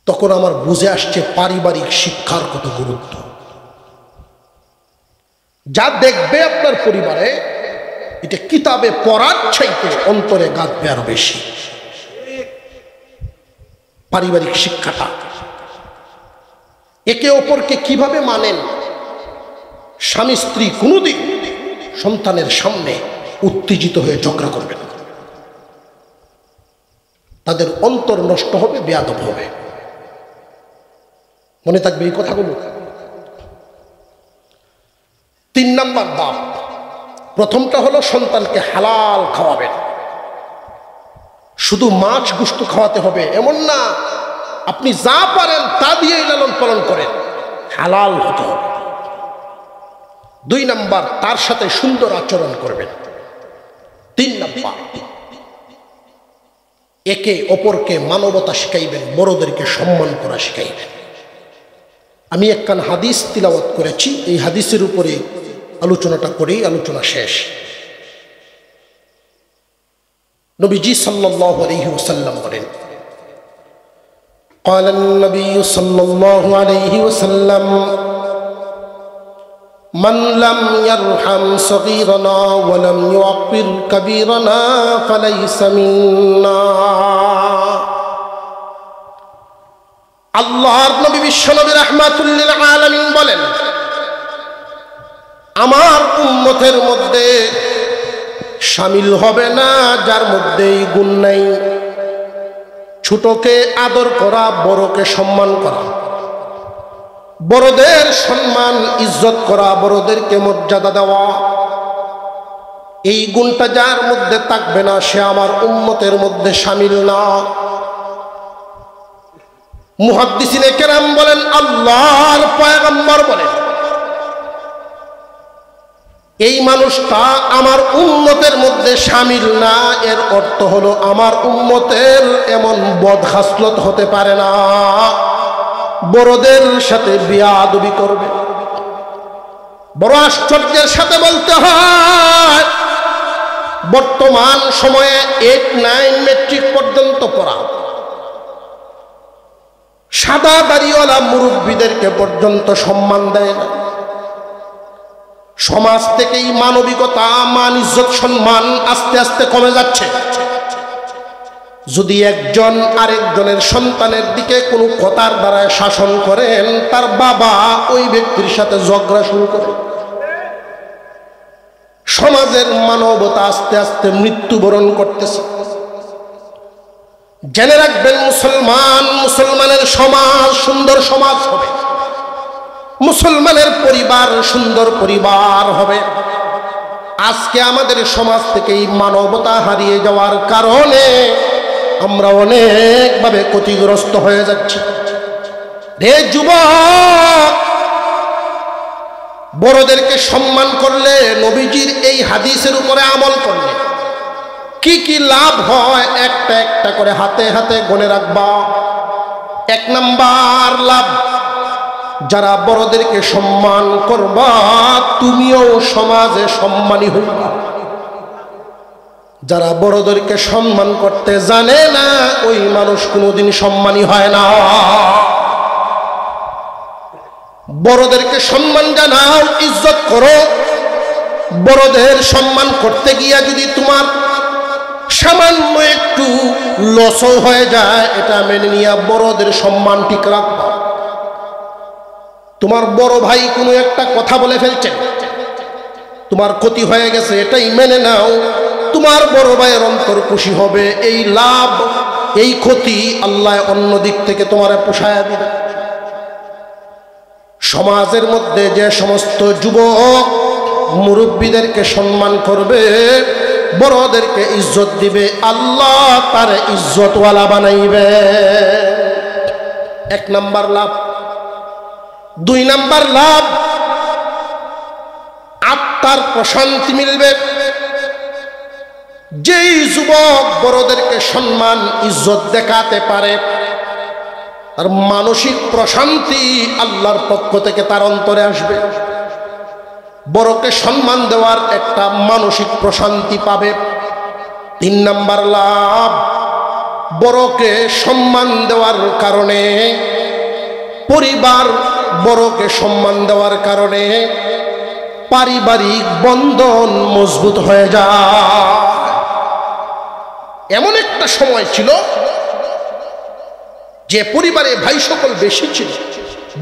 তখন আমার বুঝে আসছে পারিবারিক শিক্ষার কত গুরুত্ব। যা দেখবে আপনার পরিবারে, এটা কিতাবে পড়ার চাইতে অন্তরে গাঁথবে আরো বেশি। পারিবারিক শিক্ষাটা, একে অপরকে কিভাবে মানেন। স্বামী স্ত্রী কোনোদিন সন্তানের সামনে উত্তেজিত হয়ে ঝগড়া করবেন না, তাদের অন্তর নষ্ট হবে, বেয়াদব হবে। মনে থাকবে এই কথাগুলো। 3 নাম্বার দাব, প্রথমটা হলো সন্তানকে হালাল খাওয়াবেন। শুধু মাছ গোশত খাওয়াতে হবে এমন না, আপনি যা পারেন তা দিয়েই লালন পালন করেন, হালাল হতে হবে। 2 নাম্বার, তার সাথে সুন্দর আচরণ করবেন। 3 নাম্বার, একে অপরকে মানবতা শিখাইবেন, বড়দেরকে সম্মান করা শিখাইবেন। আমি একখান হাদিস তিলাওয়াত করেছি, এই হাদিসের উপরে আলোচনাটা করেই আলোচনা শেষ। নবীজি সাল্লাল্লাহু আলাইহি ওয়াসাল্লাম বলেন, قال النبي صلى الله عليه وسلم من لم يرحم صغيرنا ولم يعقر كبيرنا فليس منا। আল্লাহর নবী বিশ্বনবী রাহমাতুল লিল আলামিন বলেন, আমার উম্মতের মধ্যে শামিল হবে না যার মধ্যে এই গুণ নাই। ছোটকে আদর করা, বড়কে সম্মান করা, বড়দের সম্মান ইজ্জত করা, বড়দেরকে মর্যাদা দেওয়া, এই গুণটা যার মধ্যে থাকবে না সে আমার উম্মতের মধ্যে শামিল না। মুহাদ্দিসিনে কেরাম বলেন, আল্লাহর পয়গম্বর বলেন, এই মানুষটা আমার উম্মতের মধ্যে শামিল না। এর অর্থ হলো আমার উম্মতের এমন বদখাসলত হতে পারে না, বড়দের সাথে বেয়াদবি করবে। বড় আশ্চর্যের সাথে বলতে হয়, বর্তমান সময়ে 8-9 মেট্রিক পর্যন্ত পড়া সাদা দাড়িওয়ালা মুরব্বীদেরকে পর্যন্ত সম্মান দেয় না। সমাজ থেকেই মানবিকতা, মান, ইজ্জত, সম্মান আস্তে আস্তে কমে যাচ্ছে। যদি একজন আরেকজনের সন্তানের দিকে কোনো কথার দ্বারা শাসন করেন, তার বাবা ওই ব্যক্তির সাথে ঝগড়া শুরু করে। সমাজের মানবতা আস্তে আস্তে মৃত্যুবরণ করতেছে। জেনে রাখবেন, মুসলমানের সমাজ সুন্দর সমাজ হবে, মুসলমানের পরিবার সুন্দর পরিবার হবে। আজকে আমাদের সমাজ থেকে এই মানবতা হারিয়ে যাওয়ার কারণে আমরা অনেকভাবে ক্ষতিগ্রস্ত হয়ে যাচ্ছি। রে যুবক, বড়দেরকে সম্মান করলে, নবীজির এই হাদিসের উপরে আমল করলে কি কি লাভ হয় একটা একটা করে হাতে হাতে গণে রাখবা। 1 নাম্বার লাভ, যারা বড়দেরকে সম্মান করবা তুমিও সমাজে সম্মানী হইবা। যারা বড়দেরকে সম্মান করতে জানে না ওই মানুষ কোনোদিন সম্মানী হয় না। বড়দেরকে সম্মান জানাও, ইজ্জত করো। বড়দের সম্মান করতে গিয়া যদি তোমার সামান্য একটু লসও হয়ে যায়, এটা মেনে নিয়ে বড়দের সম্মান ঠিক রাখবা। তোমার বড় ভাই কোনো একটা কথা বলে ফেলছেন, তোমার ক্ষতি হয়ে গেছে, এটাই মেনে নাও। তোমার বড় ভাইয়ের অন্তর খুশি হবে। এই লাভ, এই ক্ষতি আল্লাহ অন্য দিক থেকে তোমার পোষায়া দিবে। সমাজের মধ্যে যে সমস্ত যুবক মুরব্বীদেরকে সম্মান করবে, বড়দেরকে ইজ্জত দিবে, আল্লাহ তার ইজ্জতওয়ালা বানাইবে। 1 নাম্বার লাভ। 2 নাম্বার লাভ, আত্মার প্রশান্তি মিলবে। যেই যুবক বড়দেরকে সম্মান ইজ্জত দেখাতে পারে, আর মানসিক প্রশান্তি আল্লাহর পক্ষ থেকে তার অন্তরে আসবে। বড়কে সম্মান দেওয়ার একটা মানসিক প্রশান্তি পাবে। 3 নাম্বার লাভ, বড়কে সম্মান দেওয়ার কারণে পরিবার, বড়কে সম্মান দেওয়ার কারণে পারিবারিক বন্ধন মজবুত হয়ে যায়। এমন একটা সময় ছিল যে পরিবারে ভাই সকল বেশি ছিল,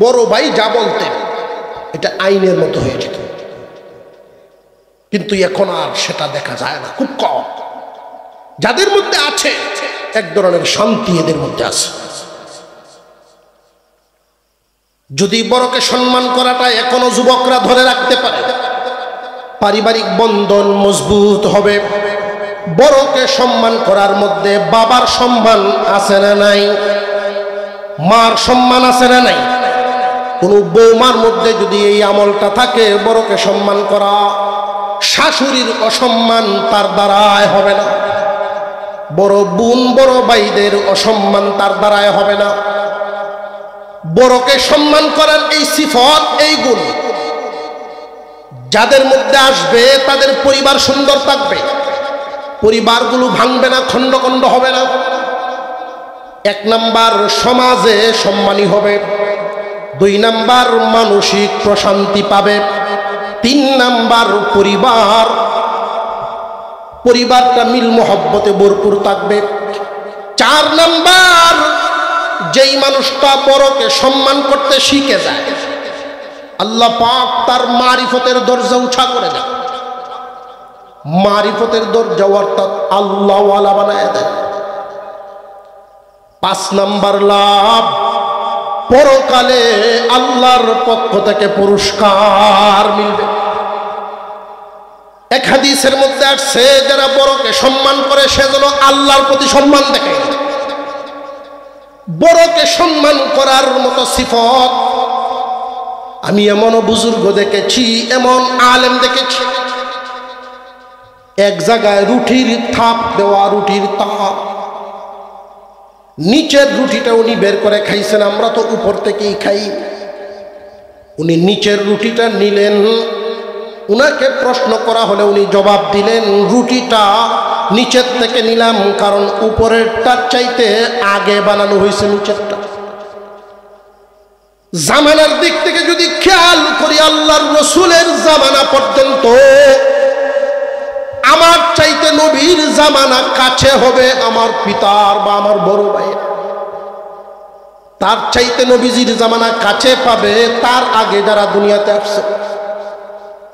বড় ভাই যা বলতেন এটা আইনের মতো হয়ে যেত। কিন্তু এখন আর সেটা দেখা যায় না, খুব কম। যাদের মধ্যে আছে এক ধরনের শান্তি এদের মধ্যে আছে। যদি বড়কে সম্মান করাটা এখনো যুবকরা ধরে রাখতে পারে, পারিবারিক বন্ধন মজবুত হবে। বড়কে সম্মান করার মধ্যে বাবার সম্মান আছে না নাই, মার সম্মান আছে না নাই। কোন বৌমার মধ্যে যদি এই আমলটা থাকে, বড়কে সম্মান করা, শাশুড়ির অসম্মান তার দ্বারাই হবে না। বড় বোন বড় ভাইদের অসম্মান তার দ্বারায় হবে না। বড়কে সম্মান করার এই সিফত, এই গুণ যাদের মধ্যে আসবে তাদের পরিবার সুন্দর থাকবে, পরিবারগুলো ভাঙবে না, খণ্ড খণ্ড হবে না। 1 নাম্বার সমাজে সম্মানী হবে, 2 নাম্বার মানসিক প্রশান্তি পাবে, 3 নাম্বার পরিবারটা মিল মহব্বতে ভরপুর থাকবে, 4 নাম্বার যেই মানুষটা বড়কে সম্মান করতে শিখে যায় আল্লাহ পাক তার মারিফতের দরজা উঁচা করে দেয়, মারিফতের দরজা অর্থাৎ আল্লাহওয়ালা বানায় দেয়। 5 নাম্বার লাভ, পরকালে আল্লাহর পক্ষ থেকে পুরস্কার মিলবে। এক হাদিসের মধ্যে আসছে যারা বড়কে সম্মান করে সে যেন আল্লাহর প্রতি সম্মান দেখে। বড়কে সম্মান করার মতো সিফত আমি এমন বুজুর্গ দেখেছি, এমন আলেম দেখেছি, এক জায়গায় রুটির থাপ দেওয়া, রুটির তাপ, নিচের রুটিটা উনি বের করে খাইছেন, আমরা তো উপর থেকেই খাই। উনি নিচের রুটিটা নিলেন, উনাকে প্রশ্ন করা হলে উনি জবাব দিলেন রুটিটা নিচের থেকে নিলাম কারণ উপরেরটার চাইতে আগে বানানো হয়েছে নিচেরটা। জামানার দিক থেকে যদি খেয়াল করি আল্লাহর রসুলের জামানা পর্যন্ত আমার চাইতে নবীর জামানা কাছে হবে আমার পিতার বা আমার বড় ভাইয়ের, তার চাইতে নবীজির জামানা কাছে পাবে তার আগে যারা দুনিয়াতে আসছে।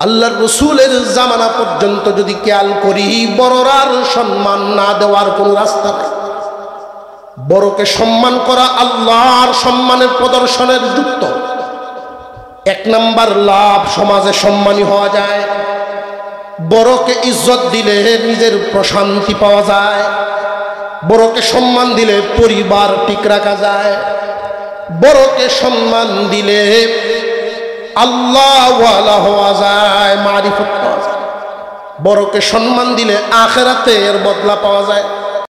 আল্লাহর রসুলের জামানা পর্যন্ত যদি খেয়াল করি বড়রার সম্মান না দেওয়ার কোন রাস্তা নেই। বড়কে সম্মান করা আল্লাহর সম্মানের প্রদর্শনের যুক্ত। 1 নাম্বার লাভ, সমাজে সম্মানী হওয়া যায়। বড়কে ইজ্জত দিলে নিজের প্রশান্তি পাওয়া যায়, বড়কে সম্মান দিলে পরিবার ঠিক রাখা যায়, বড়কে সম্মান দিলে আল্লাহওয়ালা হওয়া যায়, মারিফত পাওয়া যায়, বড়কে সম্মান দিলে আখিরাতের বদলা পাওয়া যায়।